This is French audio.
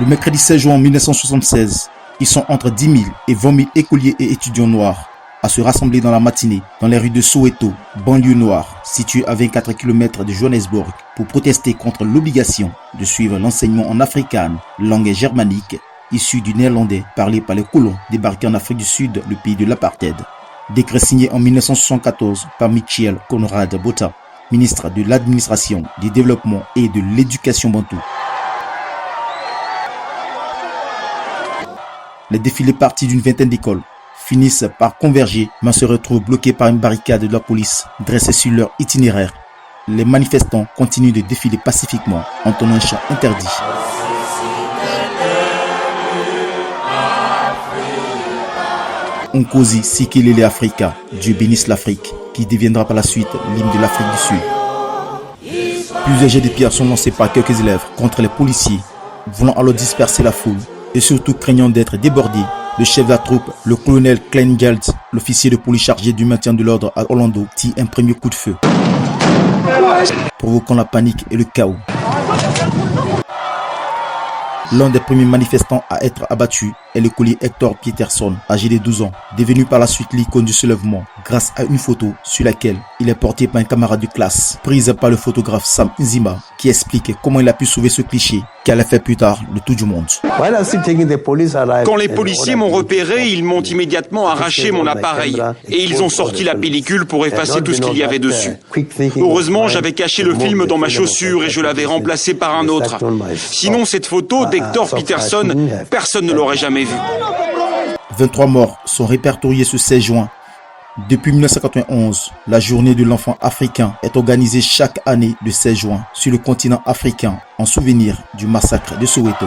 Le mercredi 16 juin 1976, ils sont entre 10 000 et 20 000 écoliers et étudiants noirs à se rassembler dans la matinée dans les rues de Soweto, banlieue noire, située à 24 km de Johannesburg, pour protester contre l'obligation de suivre l'enseignement en afrikaans, langue germanique, issue du néerlandais parlé par les colons débarqués en Afrique du Sud, le pays de l'apartheid. Décret signé en 1974 par Michiel Conrad Botha, ministre de l'Administration, du Développement et de l'Éducation bantou. Les défilés partis d'une vingtaine d'écoles finissent par converger, mais se retrouvent bloqués par une barricade de la police dressée sur leur itinéraire. Les manifestants continuent de défiler pacifiquement en tenant un chant interdit. Nkosi Sikelele Afrika, Dieu bénisse l'Afrique, qui deviendra par la suite l'hymne de l'Afrique du Sud. Plusieurs jets de pierre sont lancés par quelques élèves contre les policiers, voulant alors disperser la foule et surtout craignant d'être débordés. Le chef de la troupe, le colonel Kleingeld, l'officier de police chargé du maintien de l'ordre à Orlando, tire un premier coup de feu, provoquant la panique et le chaos. L'un des premiers manifestants à être abattu est l'écolier Hector Peterson, âgé de 12 ans, devenu par la suite l'icône du soulèvement grâce à une photo sur laquelle il est porté par un camarade de classe, prise par le photographe Sam Nzima, qui explique comment il a pu sauver ce cliché qui allait faire plus tard le tour du monde. Quand les policiers m'ont repéré, ils m'ont immédiatement arraché mon appareil et ils ont sorti la pellicule pour effacer tout ce qu'il y avait dessus. Heureusement, j'avais caché le film dans ma chaussure et je l'avais remplacé par un autre. Sinon, cette photo d'Hector Peterson, personne ne l'aurait jamais vue. 23 morts sont répertoriés ce 16 juin. Depuis 1991, la journée de l'enfant africain est organisée chaque année le 16 juin sur le continent africain en souvenir du massacre de Soweto.